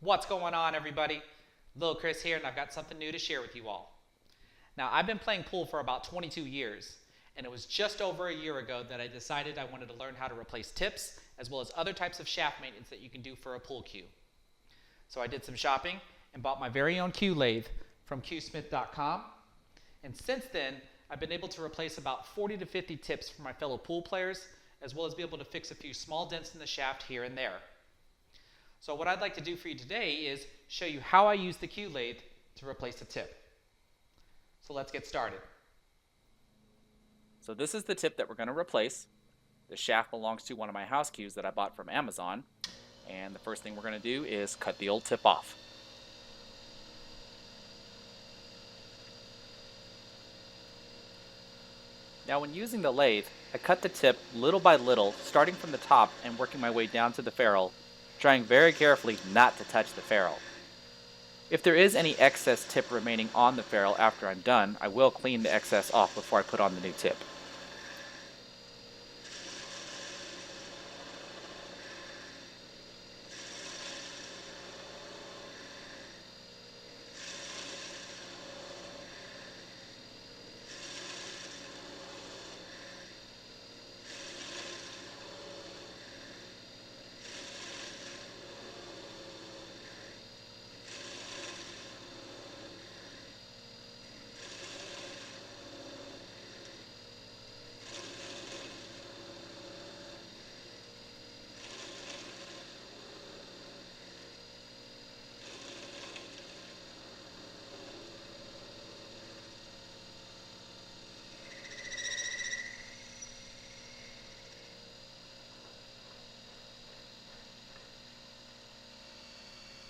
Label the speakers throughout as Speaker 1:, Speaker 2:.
Speaker 1: What's going on, everybody? Lil Chris here, and I've got something new to share with you all. Now, I've been playing pool for about 22 years, and it was just over a year ago that I decided I wanted to learn how to replace tips as well as other types of shaft maintenance that you can do for a pool cue. So I did some shopping and bought my very own cue lathe from QSmith.com, and since then, I've been able to replace about 40 to 50 tips for my fellow pool players, as well as be able to fix a few small dents in the shaft here and there. So what I'd like to do for you today is show you how I use the cue lathe to replace a tip. So let's get started.
Speaker 2: So this is the tip that we're going to replace. The shaft belongs to one of my house cues that I bought from Amazon. And the first thing we're going to do is cut the old tip off. Now when using the lathe, I cut the tip little by little, starting from the top and working my way down to the ferrule, trying very carefully not to touch the ferrule. If there is any excess tip remaining on the ferrule after I'm done, I will clean the excess off before I put on the new tip.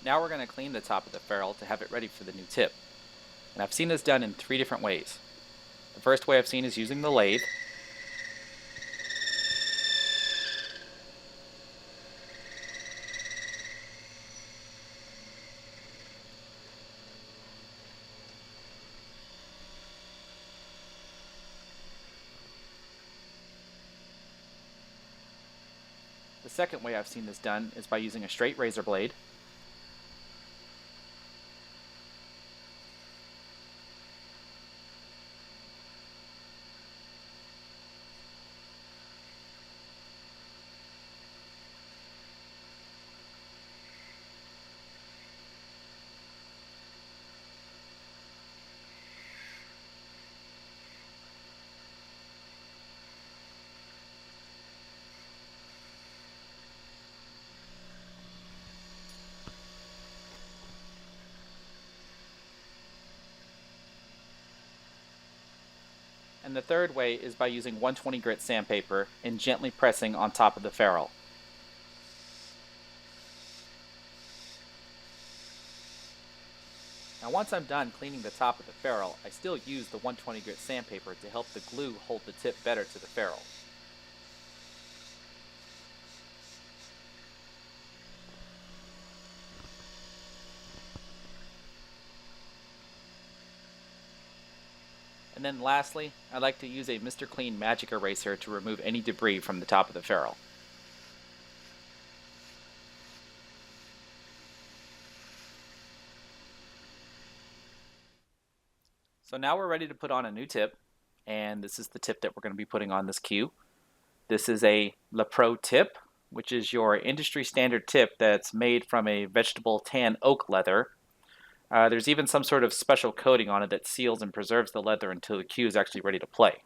Speaker 2: Now we're going to clean the top of the ferrule to have it ready for the new tip. And I've seen this done in 3 different ways. The first way I've seen is using the lathe. The second way I've seen this done is by using a straight razor blade. And the third way is by using 120 grit sandpaper and gently pressing on top of the ferrule. Now once I'm done cleaning the top of the ferrule, I still use the 120 grit sandpaper to help the glue hold the tip better to the ferrule. And then lastly, I like to use a Mr. Clean Magic Eraser to remove any debris from the top of the ferrule. So now we're ready to put on a new tip, and this is the tip that we're going to be putting on this cue. This is a Pro tip, which is your industry standard tip that's made from a vegetable tan oak leather. There's even some sort of special coating on it that seals and preserves the leather until the cue is actually ready to play.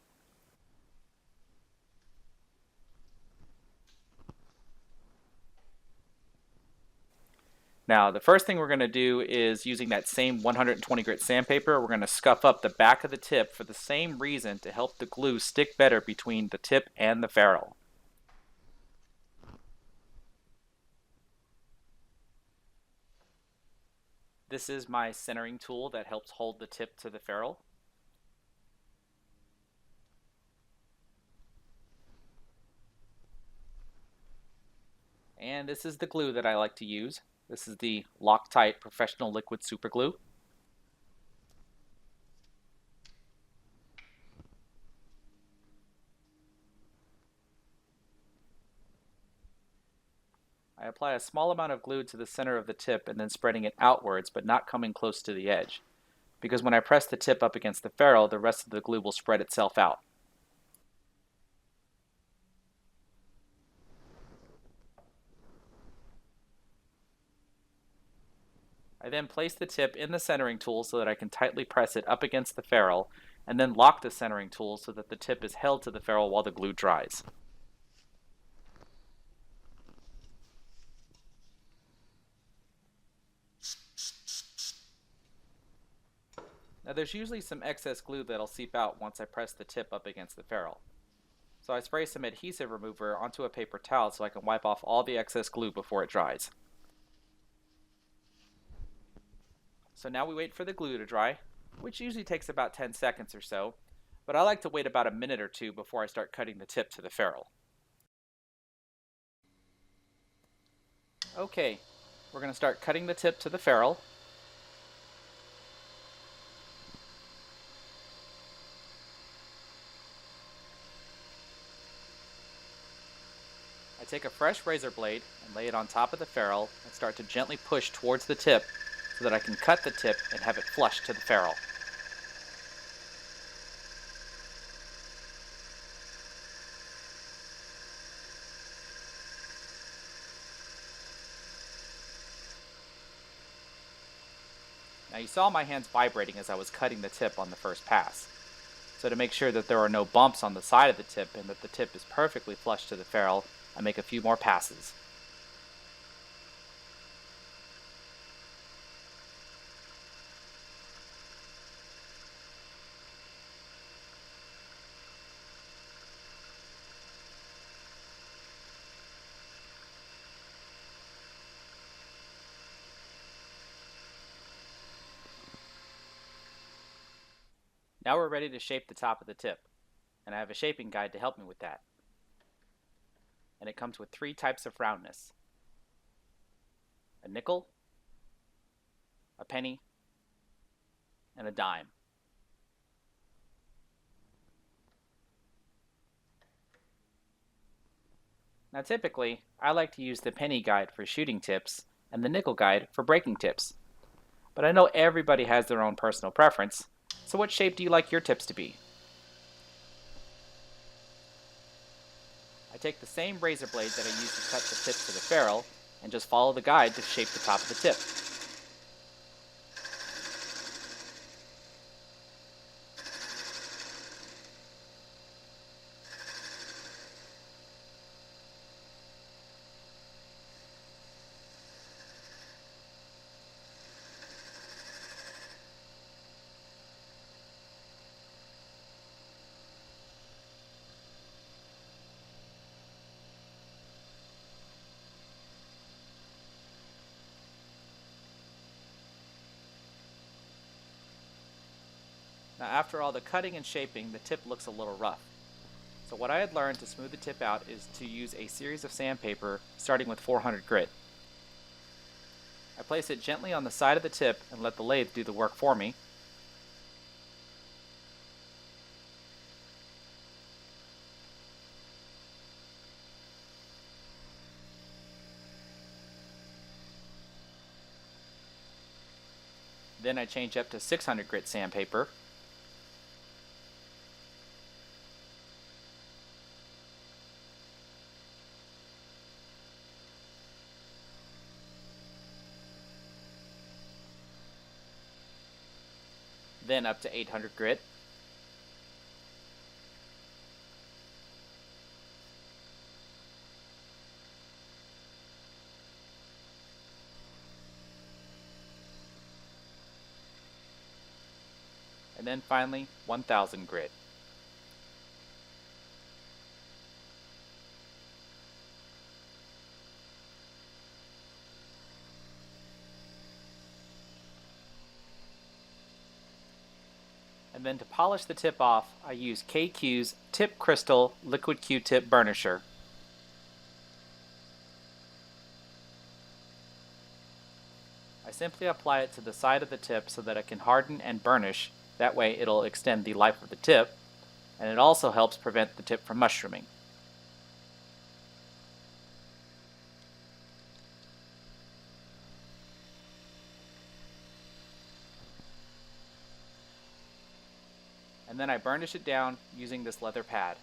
Speaker 2: Now, the first thing we're going to do is using that same 120 grit sandpaper, we're going to scuff up the back of the tip for the same reason, to help the glue stick better between the tip and the ferrule. This is my centering tool that helps hold the tip to the ferrule. And this is the glue that I like to use. This is the Loctite Professional Liquid Super Glue. I apply a small amount of glue to the center of the tip and then spreading it outwards but not coming close to the edge, because when I press the tip up against the ferrule, the rest of the glue will spread itself out. I then place the tip in the centering tool so that I can tightly press it up against the ferrule, and then lock the centering tool so that the tip is held to the ferrule while the glue dries. Now there's usually some excess glue that'll seep out once I press the tip up against the ferrule. So I spray some adhesive remover onto a paper towel so I can wipe off all the excess glue before it dries. So now we wait for the glue to dry, which usually takes about 10 seconds or so, but I like to wait about a minute or two before I start cutting the tip to the ferrule. Okay, we're going to start cutting the tip to the ferrule. I take a fresh razor blade and lay it on top of the ferrule and start to gently push towards the tip so that I can cut the tip and have it flush to the ferrule. Now you saw my hands vibrating as I was cutting the tip on the first pass. So to make sure that there are no bumps on the side of the tip and that the tip is perfectly flush to the ferrule, I make a few more passes. Now we're ready to shape the top of the tip, and I have a shaping guide to help me with that. And it comes with 3 types of roundness: a nickel, a penny, and a dime. Now typically, I like to use the penny guide for shooting tips and the nickel guide for breaking tips. But I know everybody has their own personal preference, so what shape do you like your tips to be? I take the same razor blade that I used to cut the tip to the ferrule and just follow the guide to shape the top of the tip. Now after all the cutting and shaping, the tip looks a little rough. So what I had learned to smooth the tip out is to use a series of sandpaper starting with 400 grit. I place it gently on the side of the tip and let the lathe do the work for me. Then I change up to 600 grit sandpaper. Then up to 800 grit. And then finally 1000 grit. And then to polish the tip off, I use KQ's Tip Crystal Liquid Q-Tip Burnisher. I simply apply it to the side of the tip so that it can harden and burnish. That way it'll extend the life of the tip, and it also helps prevent the tip from mushrooming. and then I burnish it down using this leather pad.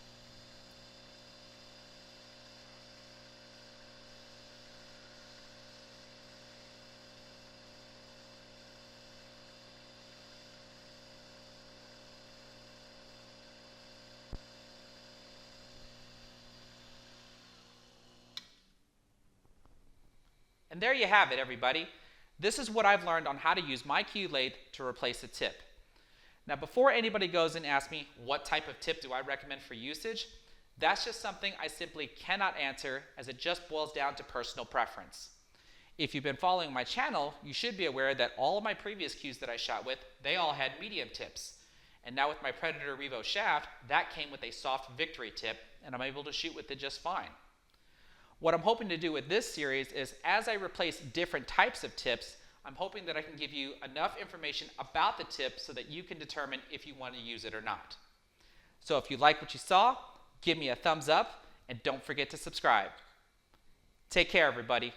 Speaker 1: And there you have it, everybody. This is what I've learned on how to use my Q lathe to replace a tip. Now, before anybody goes and asks me what type of tip do I recommend for usage, that's just something I simply cannot answer, as it just boils down to personal preference. If you've been following my channel, you should be aware that all of my previous Qs that I shot with, they all had medium tips. And now with my Predator Revo shaft, that came with a soft Victory tip, and I'm able to shoot with it just fine. What I'm hoping to do with this series is, as I replace different types of tips, I'm hoping that I can give you enough information about the tip so that you can determine if you want to use it or not. So if you like what you saw, give me a thumbs up and don't forget to subscribe. Take care, everybody.